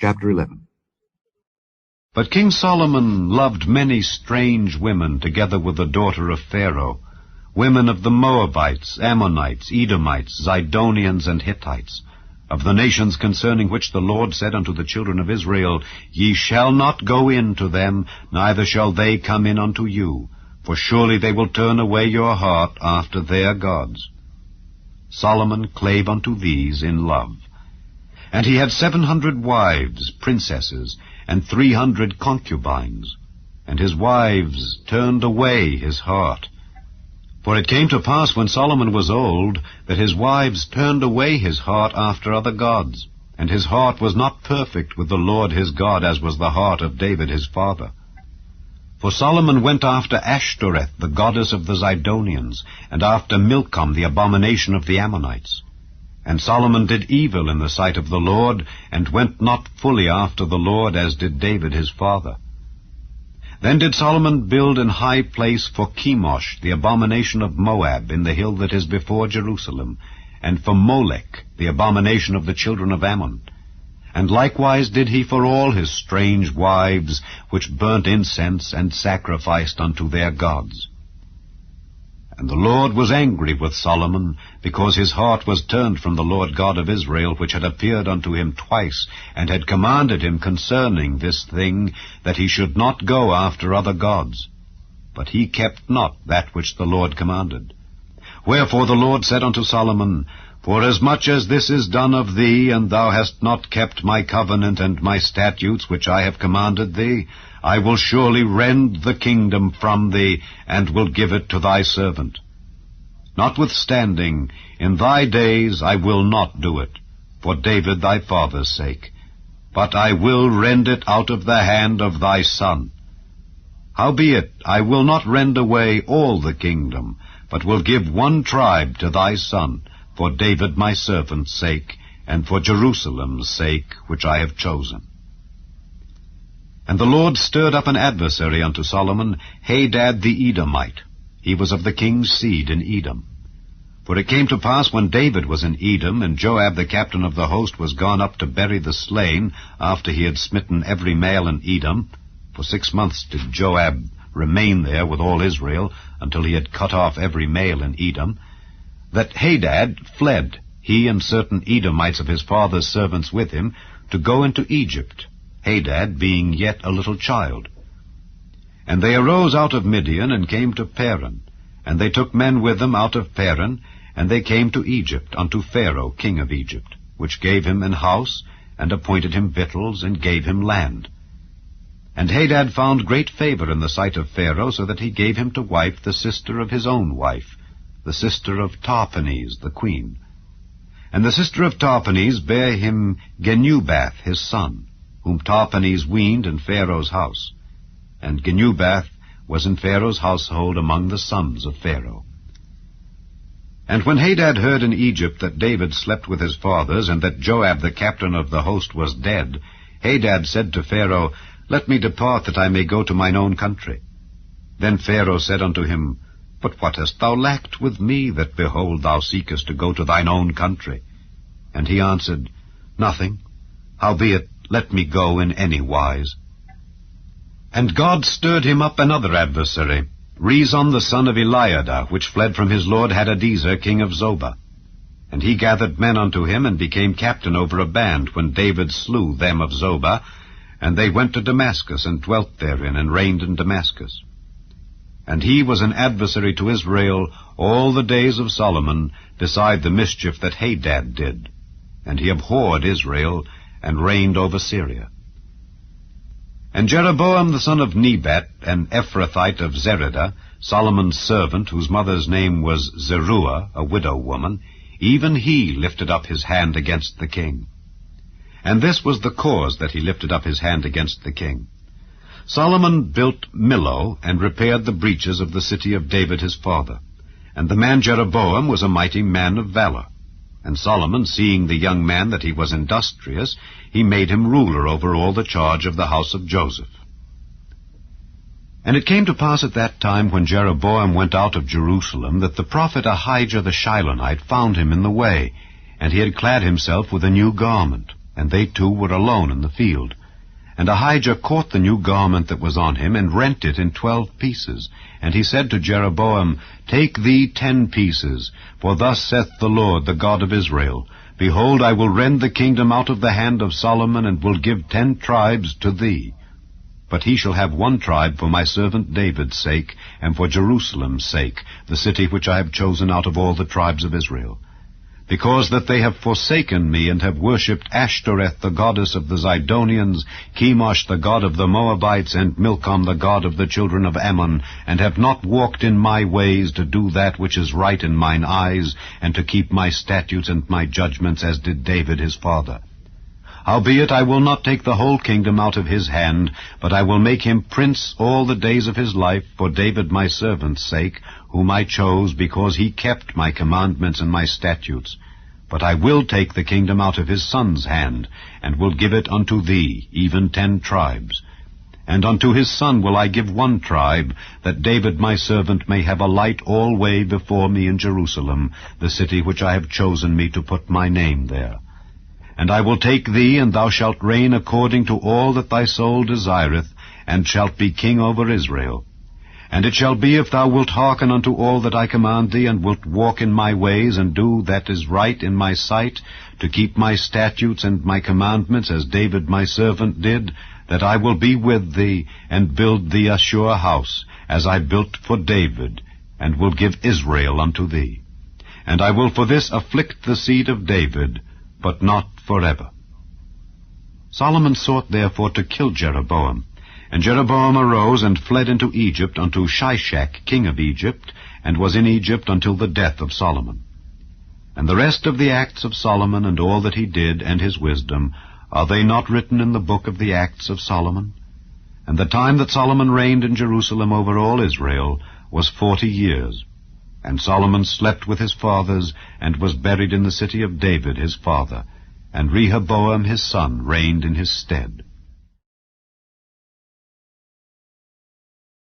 Chapter 11. But King Solomon loved many strange women, together with the daughter of Pharaoh, women of the Moabites, Ammonites, Edomites, Zidonians, and Hittites, of the nations concerning which the Lord said unto the children of Israel, Ye shall not go in to them, neither shall they come in unto you, for surely they will turn away your heart after their gods. Solomon clave unto these in love. And he had 700 wives, princesses, and 300 concubines. And his wives turned away his heart. For it came to pass when Solomon was old, that his wives turned away his heart after other gods. And his heart was not perfect with the Lord his God, as was the heart of David his father. For Solomon went after Ashtoreth, the goddess of the Zidonians, and after Milcom, the abomination of the Ammonites. And Solomon did evil in the sight of the Lord, and went not fully after the Lord, as did David his father. Then did Solomon build an high place for Chemosh, the abomination of Moab, in the hill that is before Jerusalem, and for Molech, the abomination of the children of Ammon. And likewise did he for all his strange wives, which burnt incense and sacrificed unto their gods. And the Lord was angry with Solomon, because his heart was turned from the Lord God of Israel, which had appeared unto him twice, and had commanded him concerning this thing, that he should not go after other gods. But he kept not that which the Lord commanded. Wherefore the Lord said unto Solomon, Forasmuch as this is done of thee, and thou hast not kept my covenant and my statutes which I have commanded thee, I will surely rend the kingdom from thee, and will give it to thy servant. Notwithstanding, in thy days I will not do it, for David thy father's sake, but I will rend it out of the hand of thy son. Howbeit, I will not rend away all the kingdom, but will give one tribe to thy son, for David my servant's sake, and for Jerusalem's sake, which I have chosen. And the Lord stirred up an adversary unto Solomon, Hadad the Edomite. He was of the king's seed in Edom. For it came to pass, when David was in Edom, and Joab the captain of the host was gone up to bury the slain, after he had smitten every male in Edom, for 6 months did Joab remain there with all Israel, until he had cut off every male in Edom, that Hadad fled, he and certain Edomites of his father's servants with him, to go into Egypt, Hadad being yet a little child. And they arose out of Midian, and came to Paran. And they took men with them out of Paran, and they came to Egypt, unto Pharaoh king of Egypt, which gave him an house, and appointed him victuals, and gave him land. And Hadad found great favor in the sight of Pharaoh, so that he gave him to wife the sister of his own wife, the sister of Tahpenes the queen. And the sister of Tahpenes bare him Genubath his son, whom Tahpenes weaned in Pharaoh's house. And Genubath was in Pharaoh's household among the sons of Pharaoh. And when Hadad heard in Egypt that David slept with his fathers, and that Joab the captain of the host was dead, Hadad said to Pharaoh, Let me depart, that I may go to mine own country. Then Pharaoh said unto him, But what hast thou lacked with me, that, behold, thou seekest to go to thine own country? And he answered, Nothing. Howbeit, let me go in any wise. And God stirred him up another adversary, Rezon the son of Eliada, which fled from his lord Hadadezer king of Zobah. And he gathered men unto him, and became captain over a band, when David slew them of Zobah. And they went to Damascus, and dwelt therein, and reigned in Damascus. And he was an adversary to Israel all the days of Solomon, beside the mischief that Hadad did. And he abhorred Israel, and reigned over Syria. And Jeroboam the son of Nebat, an Ephrathite of Zereda, Solomon's servant, whose mother's name was Zeruah, a widow woman, even he lifted up his hand against the king. And this was the cause that he lifted up his hand against the king. Solomon built Millo, and repaired the breaches of the city of David his father. And the man Jeroboam was a mighty man of valor. And Solomon, seeing the young man that he was industrious, he made him ruler over all the charge of the house of Joseph. And it came to pass at that time, when Jeroboam went out of Jerusalem, that the prophet Ahijah the Shilonite found him in the way, and he had clad himself with a new garment. and they two were alone in the field. And Ahijah caught the new garment that was on him, and rent it in 12 pieces. And he said to Jeroboam, Take thee 10 pieces, for thus saith the Lord, the God of Israel, Behold, I will rend the kingdom out of the hand of Solomon, and will give 10 tribes to thee. But he shall have 1 tribe for my servant David's sake, and for Jerusalem's sake, the city which I have chosen out of all the tribes of Israel. Because that they have forsaken me, and have worshipped Ashtoreth, the goddess of the Zidonians, Chemosh, the god of the Moabites, and Milcom, the god of the children of Ammon, and have not walked in my ways to do that which is right in mine eyes, and to keep my statutes and my judgments, as did David his father. Howbeit I will not take the whole kingdom out of his hand, but I will make him prince all the days of his life, for David my servant's sake, whom I chose, because he kept my commandments and my statutes. But I will take the kingdom out of his son's hand, and will give it unto thee, even 10 tribes. And unto his son will I give 1 tribe, that David my servant may have a light alway before me in Jerusalem, the city which I have chosen me to put my name there. And I will take thee, and thou shalt reign according to all that thy soul desireth, and shalt be king over Israel. And it shall be, if thou wilt hearken unto all that I command thee, and wilt walk in my ways, and do that is right in my sight, to keep my statutes and my commandments, as David my servant did, that I will be with thee, and build thee a sure house, as I built for David, and will give Israel unto thee. And I will for this afflict the seed of David, but not forever. Solomon sought therefore to kill Jeroboam. And Jeroboam arose and fled into Egypt unto Shishak, king of Egypt, and was in Egypt until the death of Solomon. And the rest of the acts of Solomon, and all that he did, and his wisdom, are they not written in the book of the acts of Solomon? And the time that Solomon reigned in Jerusalem over all Israel was 40 years. And Solomon slept with his fathers, and was buried in the city of David his father. And Rehoboam his son reigned in his stead.